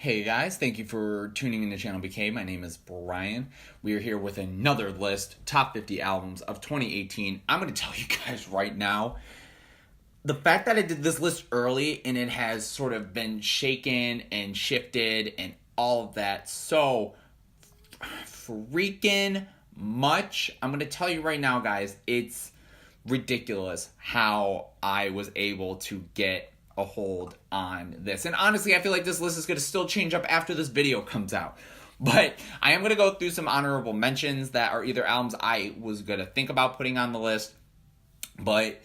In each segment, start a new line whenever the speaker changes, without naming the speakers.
Hey guys, thank you for tuning in to ChannelBK. My name is Brian. We are here with another list, top 50 albums of 2018. I'm going to tell you guys right now, the fact that I did this list early and it has sort of been shaken and shifted and all of that so freaking much. I'm going to tell you right now, guys, it's ridiculous how I was able to get a hold on this. And honestly, I feel like this list is going to still change up after this video comes out. But I am going to go through some honorable mentions that are either albums I was going to think about putting on the list, but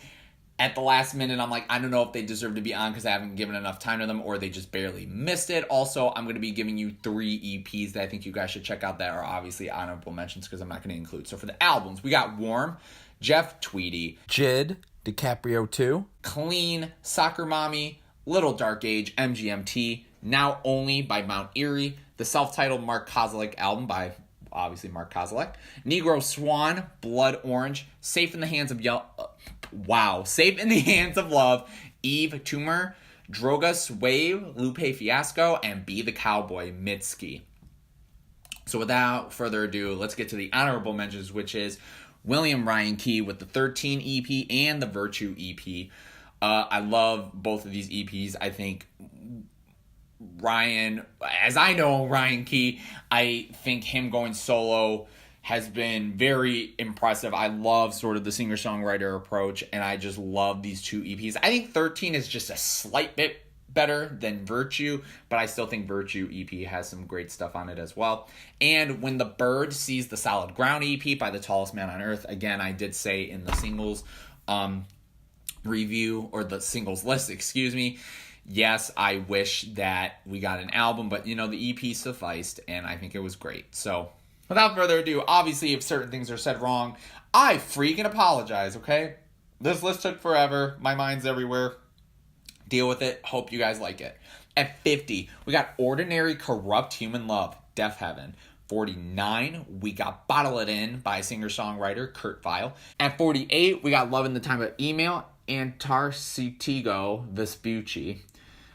at the last minute, I'm like, I don't know if they deserve to be on because I haven't given enough time to them or they just barely missed it. Also, I'm going to be giving you 3 EPs that I think you guys should check out that are obviously honorable mentions because I'm not going to include. So for the albums, we got Warm, Jeff Tweedy,
J.I.D, DiCaprio 2,
Clean, Soccer Mommy, Little Dark Age, MGMT, Now Only by Mount Eerie, the self-titled Mark Kozelek album by, obviously, Mark Kozelek, Negro, Swan, Blood Orange, Safe in the Hands of Safe in the Hands of Love, Yves, Tumor, DROGAS, Wave, Lupe, Fiasco, and Be the Cowboy, Mitski. So without further ado, let's get to the honorable mentions, which is William Ryan Key with the 13 EP and the Virtue EP. I love both of these EPs. I think Ryan, as I know Ryan Key, I think him going solo has been very impressive. I love sort of the singer-songwriter approach, and I just love these 2 EPs. I think 13 is just a slight bit better than Virtue, but I still think Virtue EP has some great stuff on it as well. And When the Bird Sees the Solid Ground EP by The Tallest Man on Earth. Again, I did say in the singles review, or the singles list, excuse me, yes, I wish that we got an album, but you know, the EP sufficed, and I think it was great. So without further ado, obviously if certain things are said wrong, I freaking apologize, okay? This list took forever. My mind's everywhere. Deal with it. Hope you guys like it. At 50, we got Ordinary Corrupt Human Love, Deafheaven. 49, we got Bottle It In by singer-songwriter Kurt Vile. At 48, we got Love in the Time of Email, Antarctigo Vespucci.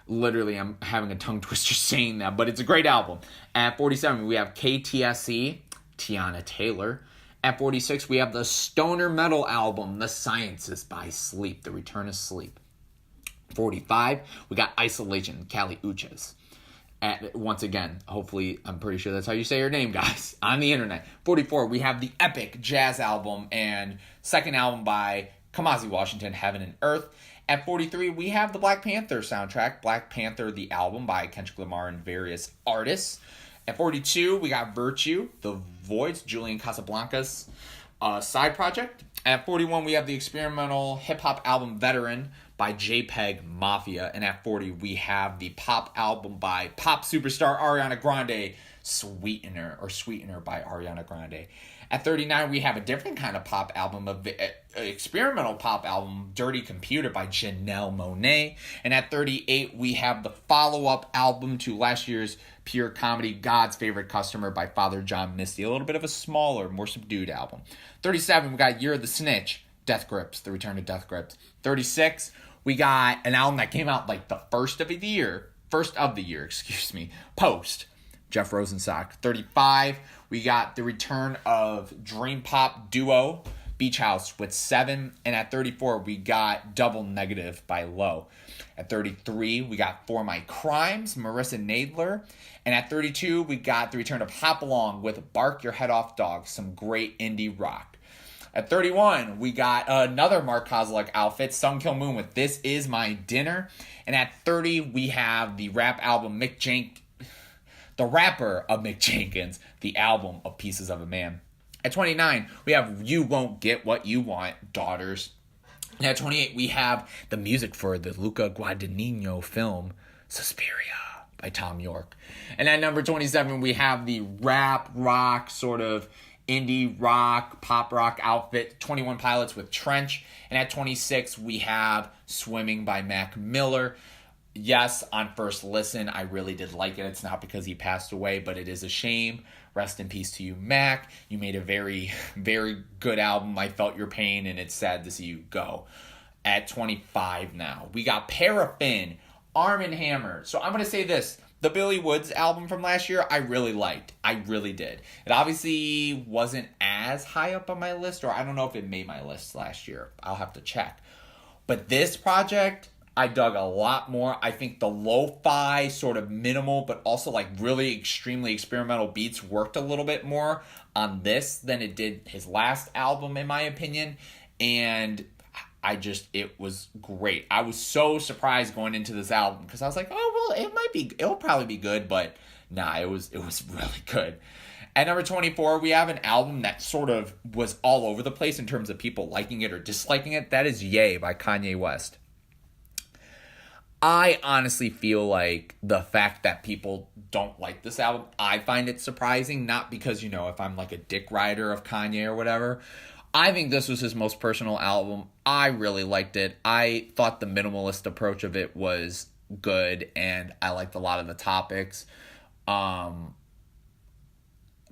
Literally, I'm having a tongue twister saying that, but it's a great album. At 47, we have KTSE, Teyana Taylor. At 46, we have the stoner metal album, The Sciences by Sleep, The Return of Sleep. 45, we got Isolation, Kali Uchis. Once again, hopefully, I'm pretty sure that's how you say your name, guys, on the internet. 44, we have the epic jazz album and second album by Kamasi Washington, Heaven and Earth. At 43, we have the Black Panther soundtrack, Black Panther, the album by Kendrick Lamar and various artists. At 42, we got Virtue, The Voids, Julian Casablancas side project. At 41, we have the experimental hip-hop album Veteran by JPEG Mafia. And at 40, we have the pop album by pop superstar Ariana Grande, Sweetener by Ariana Grande. At 39, we have a different kind of pop album, an experimental pop album, Dirty Computer by Janelle Monáe. And at 38, we have the follow-up album to last year's pure comedy, God's Favorite Customer by Father John Misty. A little bit of a smaller, more subdued album. 37, we got You're the Snitch, Death Grips, The Return of Death Grips. 36, we got an album that came out like the first of the year, Post, Jeff Rosenstock. 35, we got the return of dream pop duo Beach House with 7. And at 34, we got Double Negative by Low. At 33, we got For My Crimes, Marissa Nadler. And at 32, we got the return of Hop Along with Bark Your Head Off Dog, some great indie rock. At 31, we got another Mark Kozelek outfit, Sun Kill Moon with This Is My Dinner. And at 30, we have the rap album the rapper of Mick Jenkins, the album of Pieces of a Man. At 29, we have You Won't Get What You Want, Daughters. And at 28, we have the music for the Luca Guadagnino film, Suspiria by Tom York. And at number 27, we have the rap, rock, sort of indie rock, pop rock outfit, 21 Pilots with Trench. And at 26, we have Swimming by Mac Miller. Yes, on first listen, I really did like it. It's not because he passed away, but it is a shame. Rest in peace to you, Mac. You made a very, very good album. I felt your pain, and it's sad to see you go. At 25 now, we got Paraffin, Arm & Hammer. So I'm going to say this. The Billy Woods album from last year, I really liked. I really did. It obviously wasn't as high up on my list, or I don't know if it made my list last year. I'll have to check. But this project, I dug a lot more. I think the lo-fi, sort of minimal, but also like really extremely experimental beats worked a little bit more on this than it did his last album, in my opinion. And it was great. I was so surprised going into this album because I was like, oh, well, it'll probably be good, but nah, it was really good. At number 24, we have an album that sort of was all over the place in terms of people liking it or disliking it. That is Ye by Kanye West. I honestly feel like the fact that people don't like this album, I find it surprising, not because, if I'm like a dick rider of Kanye or whatever. I think this was his most personal album. I really liked it. I thought the minimalist approach of it was good, and I liked a lot of the topics.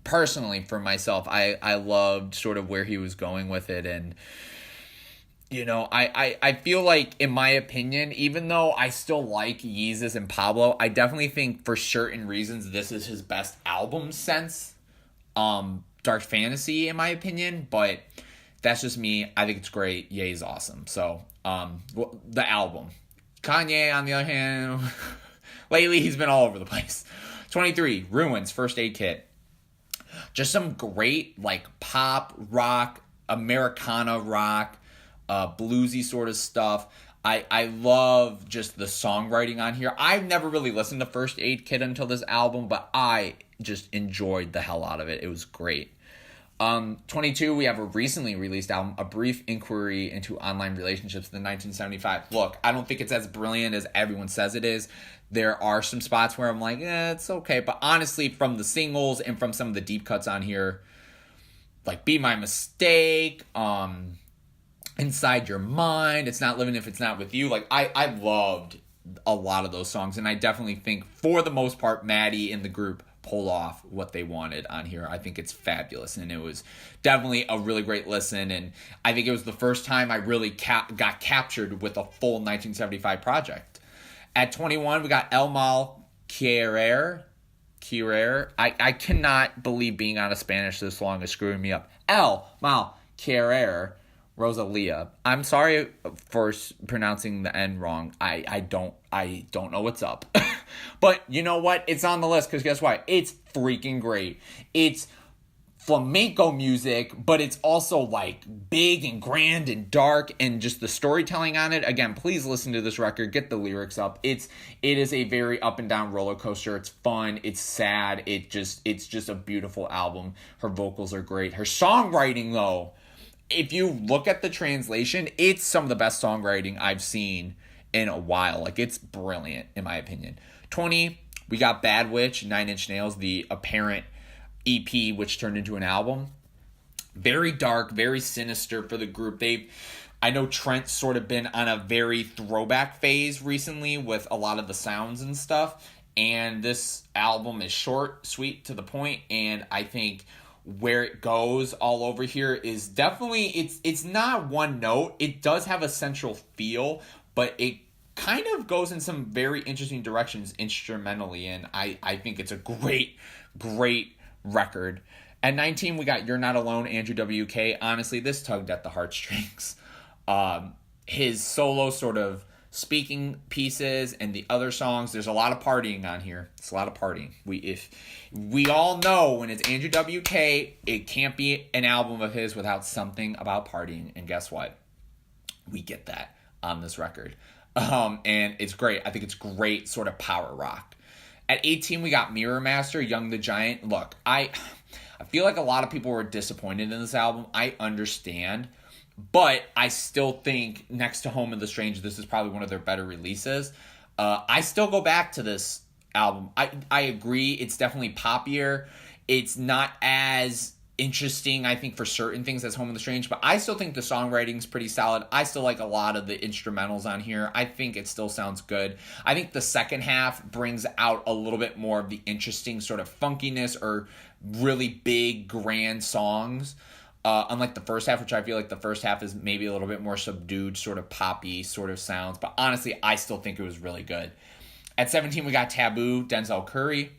Personally, for myself, I loved sort of where he was going with it, and I feel like, in my opinion, even though I still like Yeezus and Pablo, I definitely think for certain reasons this is his best album since Dark Fantasy, in my opinion, but that's just me. I think it's great. Ye's awesome. So, the album. Kanye, on the other hand, lately he's been all over the place. 23, Ruins, First Aid Kit. Just some great, like, pop, rock, Americana rock, bluesy sort of stuff. I love just the songwriting on here. I've never really listened to First Aid Kit until this album, but I just enjoyed the hell out of it. It was great. 22, we have a recently released album, A Brief Inquiry into Online Relationships in 1975. Look, I don't think it's as brilliant as everyone says it is. There are some spots where I'm like, it's okay. But honestly, from the singles and from some of the deep cuts on here, like Be My Mistake, Inside Your Mind, It's Not Living If It's Not With You. Like, I loved a lot of those songs. And I definitely think, for the most part, Maddie and the group pulled off what they wanted on here. I think it's fabulous, and it was definitely a really great listen, and I think it was the first time I really got captured with a full 1975 project. At 21, we got El Mal Querer. I cannot believe being out of Spanish this long is screwing me up. El Mal Querer, Rosalia. I'm sorry for pronouncing the N wrong. I don't know what's up. But you know what? It's on the list because guess what? It's freaking great. It's flamenco music, but it's also like big and grand and dark, and just the storytelling on it. Again, please listen to this record. Get the lyrics up. It is a very up and down roller coaster. It's fun. It's sad. It's just a beautiful album. Her vocals are great. Her songwriting, though, if you look at the translation, it's some of the best songwriting I've seen in a while. Like, it's brilliant, in my opinion. 20, we got Bad Witch, 9 Inch Nails, the apparent EP, which turned into an album. Very dark, very sinister for the group. I know Trent's sort of been on a very throwback phase recently with a lot of the sounds and stuff. And this album is short, sweet, to the point, and I think where it goes all over here is definitely, it's not one note. It does have a central feel, but it kind of goes in some very interesting directions instrumentally, and I think it's a great record. At 19, we got You're Not Alone, Andrew WK. Honestly, this tugged at the heartstrings. His solo sort of speaking pieces and the other songs, there's a lot of partying on here. It's a lot of partying. We all know when it's Andrew WK, it can't be an album of his without something about partying, and guess what? We get that on this record. And it's great. I think it's great sort of power rock. At 18, we got Mirror Master, Young the Giant. Look, I feel like a lot of people were disappointed in this album. I understand. But I still think, next to Home of the Strange, this is probably one of their better releases. I still go back to this album. I agree. It's definitely poppier. It's not as interesting, I think, for certain things as Home of the Strange, but I still think the songwriting's pretty solid. I still like a lot of the instrumentals on here. I think it still sounds good. I think the second half brings out a little bit more of the interesting sort of funkiness or really big, grand songs. Unlike the first half, which I feel like the first half is maybe a little bit more subdued, sort of poppy sort of sounds. But honestly, I still think it was really good. At 17, we got Taboo, Denzel Curry.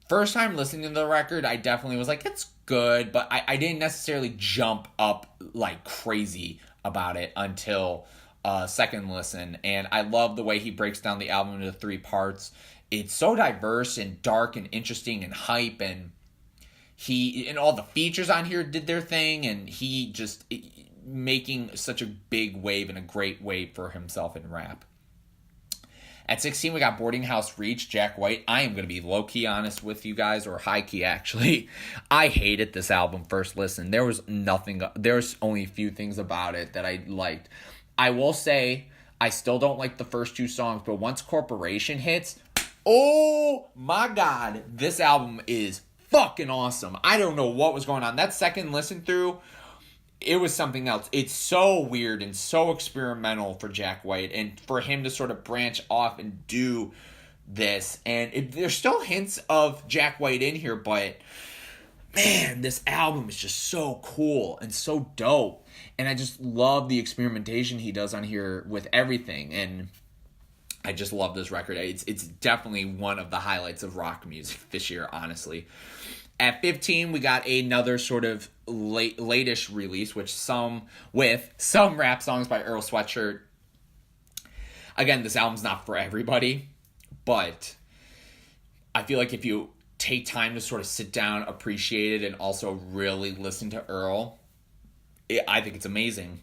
First time listening to the record, I definitely was like, it's good, but I didn't necessarily jump up like crazy about it until second listen. And I love the way he breaks down the album into 3 parts. It's so diverse and dark and interesting and hype, and all the features on here did their thing, and he just making such a big wave and a great wave for himself in rap. At 16, we got Boarding House Reach, Jack White. I am going to be low-key honest with you guys, or high-key, actually. I hated this album first listen. There's only a few things about it that I liked. I will say, I still don't like the first 2 songs, but once Corporation hits, oh my God, this album is fucking awesome. I don't know what was going on. That second listen through, it was something else. It's so weird and so experimental for Jack White, and for him to sort of branch off and do this. And there's still hints of Jack White in here, but man, this album is just so cool and so dope. And I just love the experimentation he does on here with everything. And I just love this record. It's definitely one of the highlights of rock music this year, honestly. At 15, we got another sort of late-ish release, with some rap songs by Earl Sweatshirt. Again, this album's not for everybody, but I feel like if you take time to sort of sit down, appreciate it, and also really listen to Earl, I think it's amazing.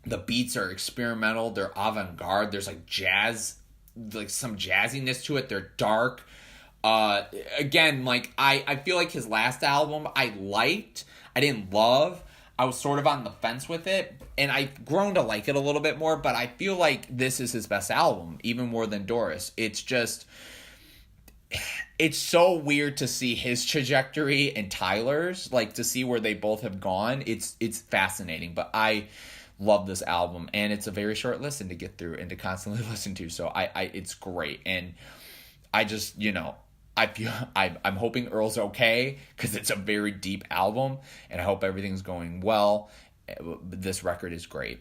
The beats are experimental, they're avant-garde, there's like jazz, like some jazziness to it, they're dark. Again, like, I feel like his last album I liked, I didn't love, I was sort of on the fence with it, and I've grown to like it a little bit more, but I feel like this is his best album, even more than Doris. It's so weird to see his trajectory and Tyler's, like, to see where they both have gone. It's fascinating, but I love this album, and it's a very short listen to get through and to constantly listen to, so it's great. And I just, I'm hoping Earl's okay, because it's a very deep album, and I hope everything's going well. This record is great.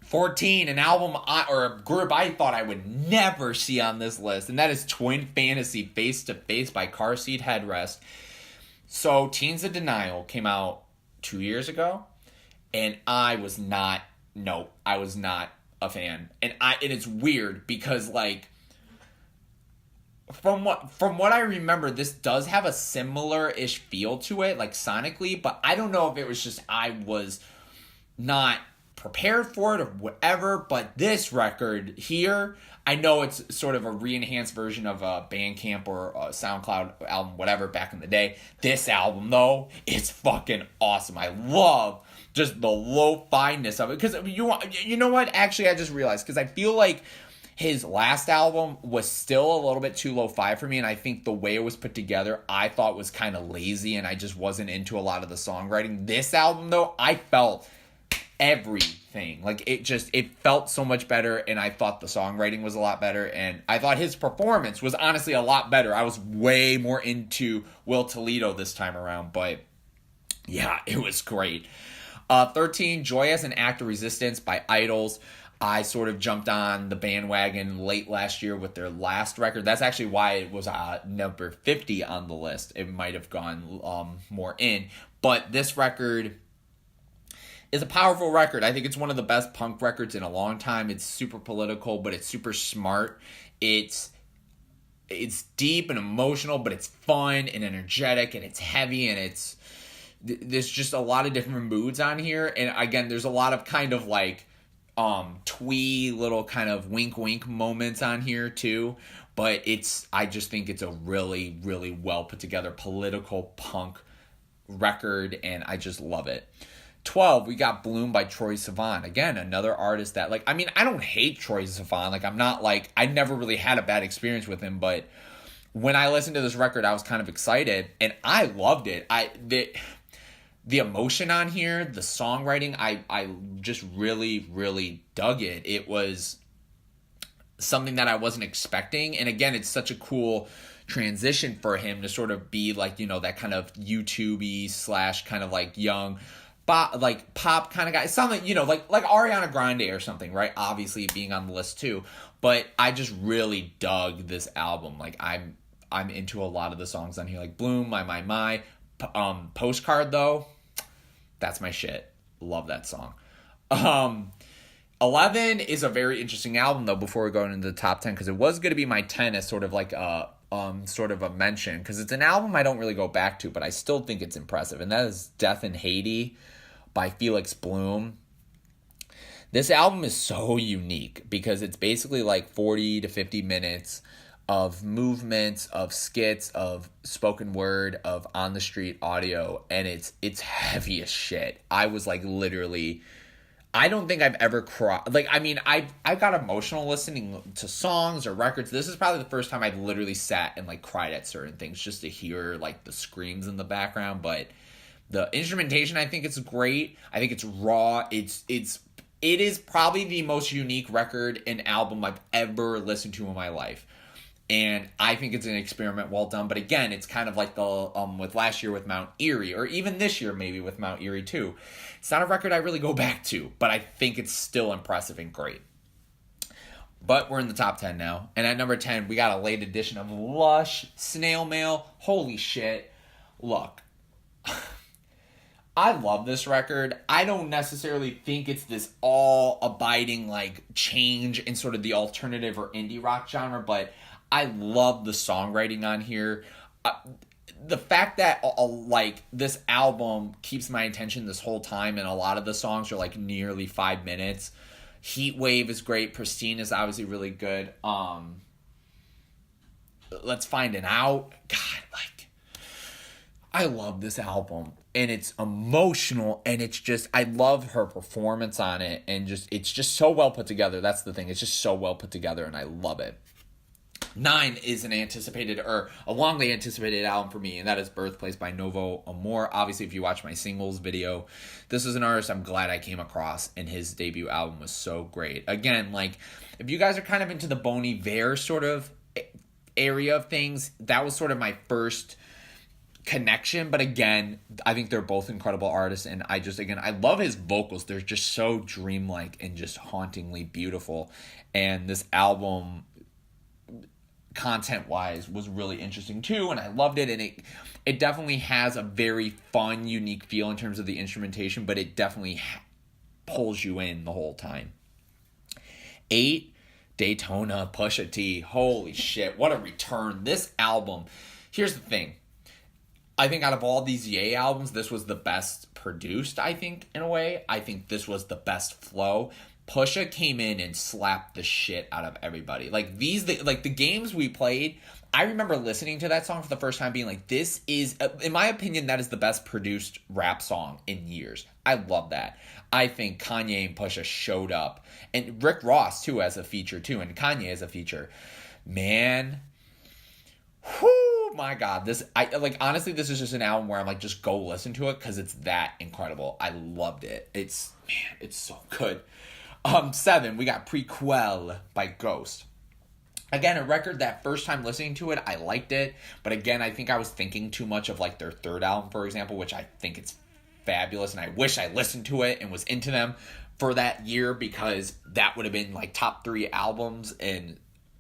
14, an album or a group I thought I would never see on this list, and that is Twin Fantasy, Face to Face by Car Seat Headrest. So Teens of Denial came out 2 years ago, and I was not a fan. And it's weird because, like, from what I remember, this does have a similar-ish feel to it, like sonically, but I don't know if it was just I was not prepared for it or whatever, but this record here, I know it's sort of a re-enhanced version of a Bandcamp or a SoundCloud album, whatever, back in the day. This album, though, it's fucking awesome. I love just the lo-fi-ness of it, because you know what? Actually, I just realized, because I feel like his last album was still a little bit too lo-fi for me, and I think the way it was put together, I thought was kind of lazy, and I just wasn't into a lot of the songwriting. This album, though, I felt everything. Like, it felt so much better, and I thought the songwriting was a lot better, and I thought his performance was honestly a lot better. I was way more into Will Toledo this time around, but yeah, it was great. 13, Joy as an Act of Resistance by Idols. I sort of jumped on the bandwagon late last year with their last record. That's actually why it was number 50 on the list. It might have gone more in. But this record is a powerful record. I think it's one of the best punk records in a long time. It's super political, but it's super smart. It's deep and emotional, but it's fun and energetic, and it's heavy, and there's just a lot of different moods on here. And again, there's a lot of kind of like twee little kind of wink wink moments on here too, but I just think it's a really, really well put together political punk record, and I just love it. 12, we got Bloom by Troye Sivan. Again, another artist that, like, I mean, I don't hate Troye Sivan. Like, I'm not like, I never really had a bad experience with him, but when I listened to this record, I was kind of excited, and I loved it. The emotion on here, the songwriting, I just really, really dug it. It was something that I wasn't expecting. And again, it's such a cool transition for him to sort of be like, that kind of YouTube-y / kind of like young like pop kind of guy. Something, you know, like Ariana Grande or something, right? Obviously being on the list too. But I just really dug this album. Like I'm into a lot of the songs on here, like Bloom, My. Postcard though, that's my shit. Love that song. 11 is a very interesting album though, before we go into the top 10, because it was going to be my 10 as sort of like a sort of a mention, because it's an album I don't really go back to, but I still think it's impressive, and that is Death in Haiti by Felix Bloom. This album is so unique because it's basically like 40 to 50 minutes of movements, of skits, of spoken word, of on the street audio, and it's heavy as shit. I was like literally, I don't think I've ever cried. Like, I mean, I got emotional listening to songs or records. This is probably the first time I've literally sat and like cried at certain things just to hear like the screams in the background. But the instrumentation, I think it's great. I think it's raw. It is probably the most unique record and album I've ever listened to in my life. And I think it's an experiment well done. But again, it's kind of like the with last year with Mount Eerie, or even this year maybe with Mount Eerie too. It's not a record I really go back to, but I think it's still impressive and great. But we're in the top 10 now. And at number 10, we got a late edition of Lush, Snail Mail. Holy shit. Look, I love this record. I don't necessarily think it's this all-abiding like change in sort of the alternative or indie rock genre, but I love the songwriting on here. The fact that like this album keeps my attention this whole time, and a lot of the songs are like nearly 5 minutes. Heat Wave is great. Pristine is obviously really good. Let's Find It Out. God, like, I love this album, and it's emotional, and it's just, I love her performance on it, and just, it's just so well put together. That's the thing. It's just so well put together, and I love it. 9 is an anticipated, or a longly anticipated album for me, and that is Birthplace by Novo Amor. Obviously, if you watch my singles video, this is an artist I'm glad I came across, and his debut album was so great. Again, like, if you guys are kind of into the Bon Iver sort of area of things, that was sort of my first connection. But again, I think they're both incredible artists, and I love his vocals. They're just so dreamlike and just hauntingly beautiful. And this album, content-wise, was really interesting too, and I loved it, and it definitely has a very fun, unique feel in terms of the instrumentation, but it definitely pulls you in the whole time. 8, Daytona, Pusha T. Holy shit, what a return. This album, here's the thing. I think out of all these Ye albums, this was the best produced, I think, in a way. I think this was the best flow. Pusha came in and slapped the shit out of everybody. Like, the games we played, I remember listening to that song for the first time being like, this is, in my opinion, that is the best produced rap song in years. I love that. I think Kanye and Pusha showed up. And Rick Ross, too, as a feature, too. And Kanye as a feature. Man. Whoo, my God. Honestly, this is just an album where I'm like, just go listen to it, because it's that incredible. I loved it. It's so good. 7, we got Prequel by Ghost. Again, a record that first time listening to it, I liked it. But again, I think I was thinking too much of like their third album, for example, which I think it's fabulous. And I wish I listened to it and was into them for that year, because that would have been like top 3 albums, and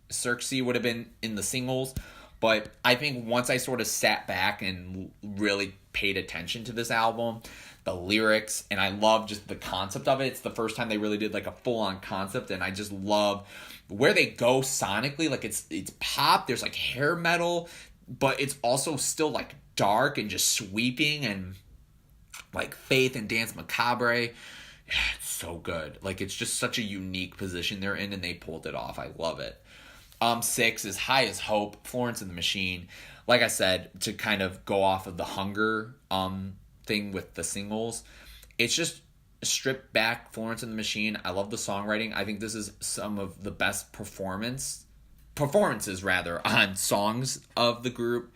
Circe would have been in the singles. But I think once I sort of sat back and really paid attention to this album, the lyrics, and I love just the concept of it. It's the first time they really did like a full-on concept, and I just love where they go sonically. Like, it's pop, there's like hair metal, but it's also still like dark and just sweeping, and like Faith and Dance Macabre. Yeah, it's so good. Like, it's just such a unique position they're in, and they pulled it off. I love it. 6 is High as Hope, Florence and the Machine. Like I said, to kind of go off of the Hunger thing with the singles, it's just stripped back Florence and the Machine. I love the songwriting. I think this is some of the best performances on songs of the group.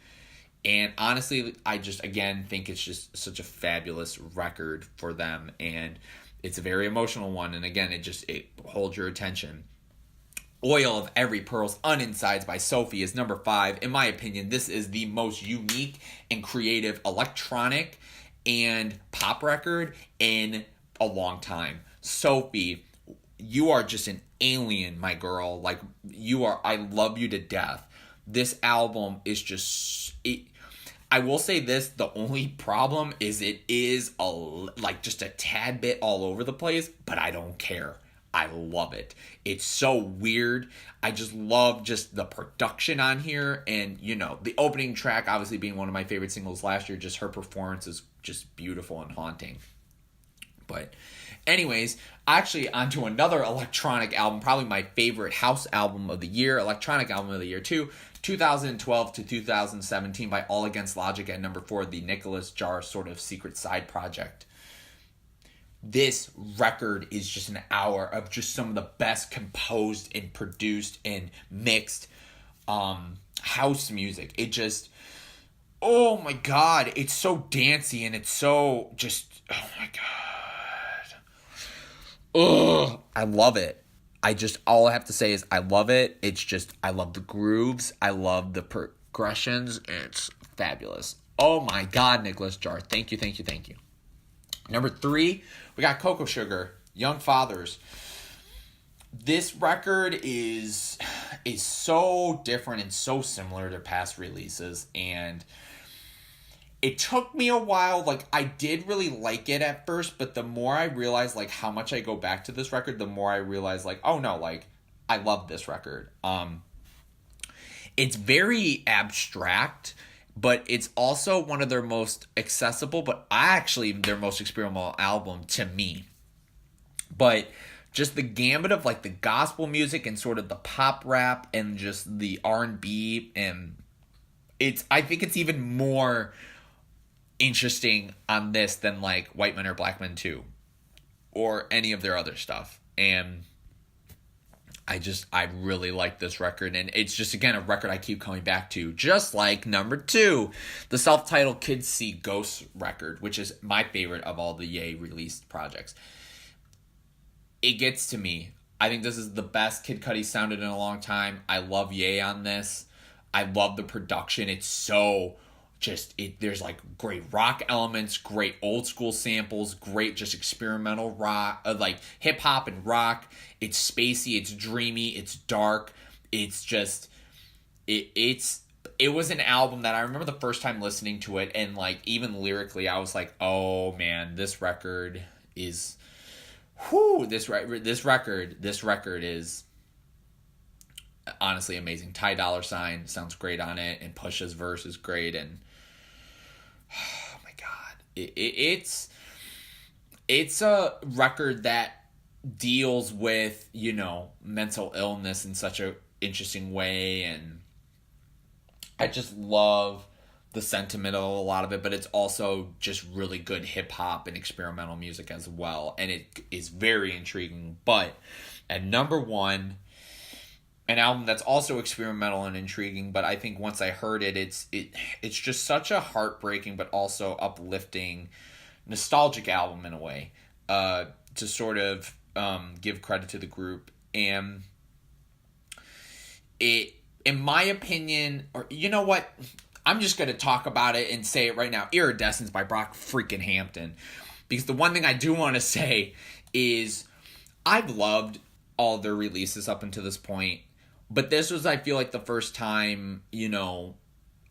And honestly, I just, again, think it's just such a fabulous record for them, and it's a very emotional one. And again, it holds your attention. Oil of Every Pearl's Uninsides by Sophie is number 5. In my opinion, this is the most unique and creative electronic and pop record in a long time. Sophie, you are just an alien, my girl. Like, I love you to death. This album is just, I will say this, the only problem is it is just a tad bit all over the place, but I don't care. I love it. It's so weird. I just love just the production on here, and the opening track obviously being one of my favorite singles last year. Just her performance is just beautiful and haunting. But anyways, actually onto another electronic album, probably my favorite house album of the year, electronic album of the year too, 2012 to 2017 by All Against Logic at number 4, the Nicholas Jar sort of secret side project. This record is just an hour of just some of the best composed and produced and mixed house music. It just, oh my God, it's so dancey and it's so just, oh my God. Ugh, I love it. All I have to say is I love it. It's just, I love the grooves. I love the progressions. It's fabulous. Oh my God, Nicholas Jar. Thank you, thank you, thank you. Number 3, we got Cocoa Sugar, Young Fathers. This record is so different and so similar to past releases, and it took me a while. Like, I did really like it at first, but the more I realized, like, how much I go back to this record, the more I realized, like, oh no, like, I love this record. It's very abstract, but it's also one of their most accessible, but actually their most experimental album to me. But just the gambit of, like, the gospel music and sort of the pop rap and just the R&B, and I think it's even more interesting on this than, like, White Men or Black Men 2 or any of their other stuff. And I really like this record, and it's just, again, a record I keep coming back to, just like number 2, the self-titled Kids See Ghosts record, which is my favorite of all the Ye released projects. It gets to me. I think this is the best Kid Cudi sounded in a long time. I love Ye on this. I love the production. It's so there's like great rock elements, great old school samples, great just experimental rock, like hip hop and rock. It's spacey, it's dreamy, it's dark. It's just, it was an album that I remember the first time listening to it, and like even lyrically, I was like, oh man, this record is, this record is honestly amazing. Ty Dolla $ign sounds great on it, and Pusha's verse is great, and oh my God, it's a record that deals with mental illness in such a interesting way, and I just love the sentiment of a lot of it, but it's also just really good hip hop and experimental music as well, and it is very intriguing. But at number 1, an album that's also experimental and intriguing, but I think once I heard it, it's just such a heartbreaking but also uplifting, nostalgic album in a way, to sort of give credit to the group. And it, in my opinion, or you know what, I'm just going to talk about it and say it right now, Iridescence by Brock freaking Hampton. Because the one thing I do want to say is I've loved all their releases up until this point. But this was, I feel like, the first time, in a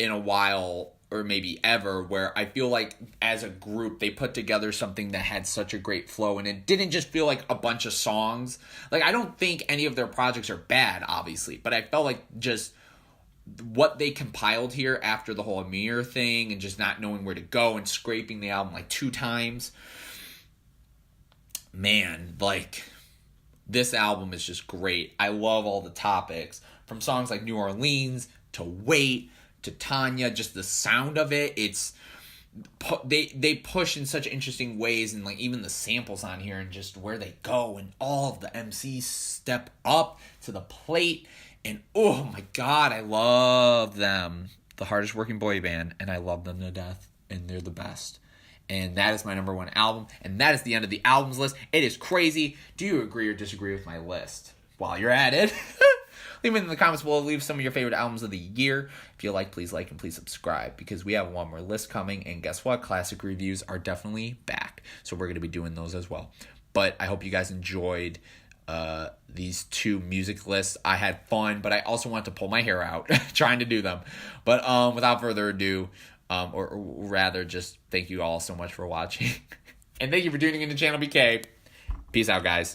while, or maybe ever, where I feel like as a group, they put together something that had such a great flow, and it didn't just feel like a bunch of songs. Like, I don't think any of their projects are bad, obviously, but I felt like just what they compiled here after the whole Amir thing, and just not knowing where to go, and scraping the album like 2 times. Man, like, this album is just great. I love all the topics, from songs like New Orleans to Wait to Tanya. Just the sound of it, they push in such interesting ways, and like even the samples on here and just where they go, and all of the MCs step up to the plate, and oh my God, I love them. The hardest working boy band, and I love them to death, and they're the best. And that is my number 1 album. And that is the end of the albums list. It is crazy. Do you agree or disagree with my list? While you're at it, Leave it in the comments below. Leave some of your favorite albums of the year. If you like, please like and please subscribe, because we have one more list coming. And guess what? Classic reviews are definitely back. So we're going to be doing those as well. But I hope you guys enjoyed these two music lists. I had fun, but I also wanted to pull my hair out trying to do them. But without further ado, or rather just thank you all so much for watching. And thank you for tuning into Channel BK. Peace out, guys.